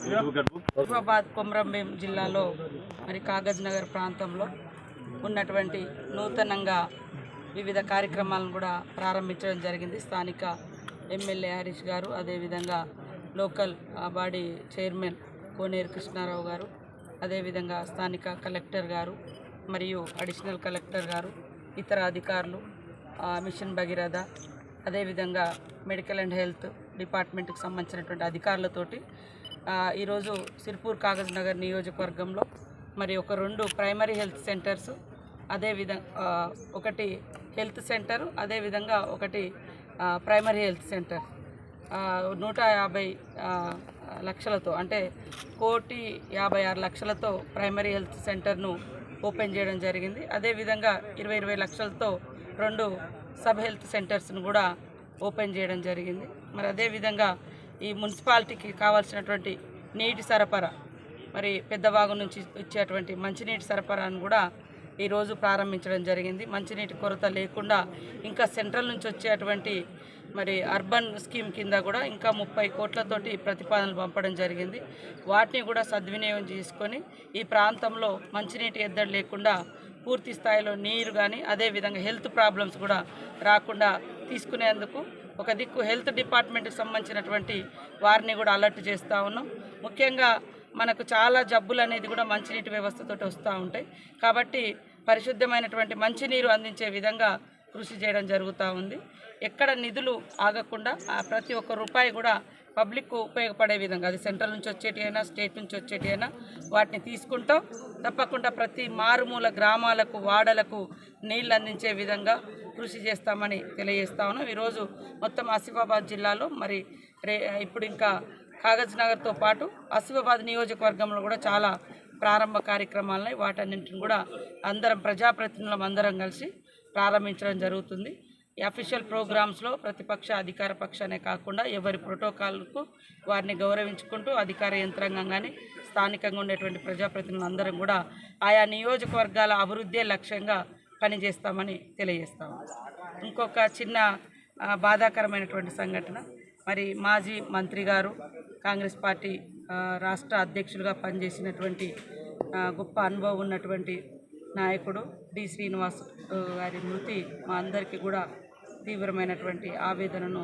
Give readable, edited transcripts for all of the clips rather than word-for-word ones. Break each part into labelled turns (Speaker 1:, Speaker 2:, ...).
Speaker 1: హైదరాబాద్ కొమరంభీం జిల్లాలో మరి కాగజ్ నగర్ ప్రాంతంలో ఉన్నటువంటి నూతనంగా వివిధ కార్యక్రమాలను కూడా ప్రారంభించడం జరిగింది. స్థానిక ఎమ్మెల్యే హరీష్ గారు, అదేవిధంగా లోకల్ బాడీ చైర్మన్ కోనేరు కృష్ణారావు గారు, అదేవిధంగా స్థానిక కలెక్టర్ గారు మరియు అడిషనల్ కలెక్టర్ గారు, ఇతర అధికారులు, మిషన్ భగీరథ, అదేవిధంగా మెడికల్ అండ్ హెల్త్ డిపార్ట్మెంట్కి సంబంధించినటువంటి అధికారులతోటి ఈరోజు సిర్పూర్ కాగజ్ నగర్ నియోజకవర్గంలో మరి ఒక 2 ప్రైమరీ హెల్త్ సెంటర్స్, అదేవిధంగా ఒకటి హెల్త్ సెంటర్, అదేవిధంగా ఒకటి ప్రైమరీ హెల్త్ సెంటర్ 150 లక్షలతో అంటే 1,56 లక్షలతో ప్రైమరీ హెల్త్ సెంటర్ను ఓపెన్ చేయడం జరిగింది. అదేవిధంగా 20 లక్షలతో 2 సబ్ హెల్త్ సెంటర్స్ను కూడా ఓపెన్ చేయడం జరిగింది. మరి అదేవిధంగా ఈ మున్సిపాలిటీకి కావాల్సినటువంటి నీటి సరఫరా, మరి పెద్దవాగు నుంచి ఇచ్చేటువంటి మంచినీటి సరఫరాను కూడా ఈరోజు ప్రారంభించడం జరిగింది. మంచినీటి కొరత లేకుండా ఇంకా సెంట్రల్ నుంచి వచ్చేటువంటి మరి అర్బన్ స్కీమ్ కింద కూడా ఇంకా 30 కోట్లతోటి ప్రతిపాదనలు పంపడం జరిగింది. వాటిని కూడా సద్వినియోగం చేసుకొని ఈ ప్రాంతంలో మంచినీటి ఎద్దడి లేకుండా పూర్తి స్థాయిలో నీరు కానీ అదేవిధంగా హెల్త్ ప్రాబ్లమ్స్ కూడా రాకుండా తీసుకునేందుకు ఒక దిక్కు హెల్త్ డిపార్ట్మెంట్కి సంబంధించినటువంటి వారిని కూడా అలర్ట్ చేస్తూ ఉన్నాం. ముఖ్యంగా మనకు చాలా జబ్బులు అనేది కూడా మంచినీటి వ్యవస్థతో వస్తూ ఉంటాయి. కాబట్టి పరిశుద్ధమైనటువంటి మంచినీరు అందించే విధంగా కృషి చేయడం జరుగుతూ ఉంది. ఎక్కడ నిధులు ఆగకుండా ప్రతి ఒక్క రూపాయి కూడా పబ్లిక్కు ఉపయోగపడే విధంగా, అది సెంట్రల్ నుంచి వచ్చేటి అయినా స్టేట్ నుంచి వచ్చేటి అయినా వాటిని తీసుకుంటాం. తప్పకుండా ప్రతి మారుమూల గ్రామాలకు, వాడలకు నీళ్ళు అందించే విధంగా కృషి చేస్తామని తెలియజేస్తా ఉన్నాం. ఈరోజు మొత్తం ఆసిఫాబాద్ జిల్లాలో మరి ఇప్పుడు ఇంకా కాగజ్ నగర్తో పాటు ఆసిఫాబాద్ నియోజకవర్గంలో కూడా చాలా ప్రారంభ కార్యక్రమాలని వాటన్నింటిని కూడా అందరం ప్రజాప్రతినిధులం అందరం కలిసి ప్రారంభించడం జరుగుతుంది. ఈ అఫీషియల్ ప్రోగ్రామ్స్లో ప్రతిపక్ష అధికార పక్షానే కాకుండా ఎవరి ప్రోటోకాల్కు వారిని గౌరవించుకుంటూ అధికార యంత్రాంగం కానీ స్థానికంగా ఉండేటువంటి ప్రజాప్రతినిధులు అందరం కూడా ఆయా నియోజకవర్గాల అభివృద్ధి లక్ష్యంగా పనిచేస్తామని తెలియజేస్తాము. ఇంకొక చిన్న బాధాకరమైనటువంటి సంఘటన, మరి మాజీ మంత్రి గారు, కాంగ్రెస్ పార్టీ రాష్ట్ర అధ్యక్షులుగా పనిచేసినటువంటి గొప్ప అనుభవం ఉన్నటువంటి నాయకుడు డి శ్రీనివాస్ గారి మృతి మా అందరికీ కూడా తీవ్రమైనటువంటి ఆవేదనను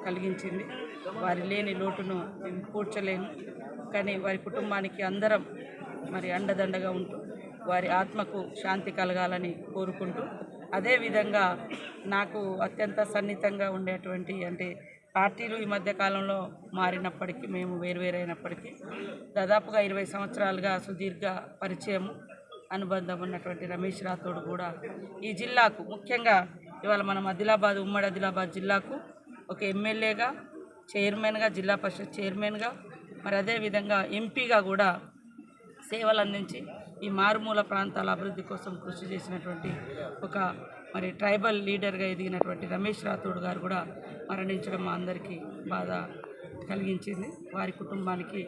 Speaker 1: కలిగించింది. వారి లేని లోటును మేము పూడ్చలేము. కానీ వారి కుటుంబానికి అందరం మరి అండదండగా ఉంటూ వారి ఆత్మకు శాంతి కలగాలని కోరుకుంటూ, అదేవిధంగా నాకు అత్యంత సన్నిహితంగా ఉండేటువంటి, అంటే పార్టీలు ఈ మధ్య కాలంలో మారినప్పటికీ, మేము వేరువేరైనప్పటికీ దాదాపుగా 20 సంవత్సరాలుగా సుదీర్ఘ పరిచయం అనుబంధం ఉన్నటువంటి రమేష్ రాథోడ్ కూడా ఈ జిల్లాకు, ముఖ్యంగా ఇవాళ మనం ఆదిలాబాద్, ఉమ్మడి ఆదిలాబాద్ జిల్లాకు ఒక ఎమ్మెల్యేగా, చైర్మన్గా, జిల్లా పరిషత్ చైర్మన్గా, మరి అదేవిధంగా ఎంపీగా కూడా సేవలు అందించి ఈ మారుమూల ప్రాంతాల అభివృద్ధి కోసం కృషి చేసినటువంటి ఒక మరి ట్రైబల్ లీడర్గా ఎదిగినటువంటి రమేష్ రాథోడ్ గారు కూడా మరణించడం మా అందరికీ బాధ కలిగించింది. వారి కుటుంబానికి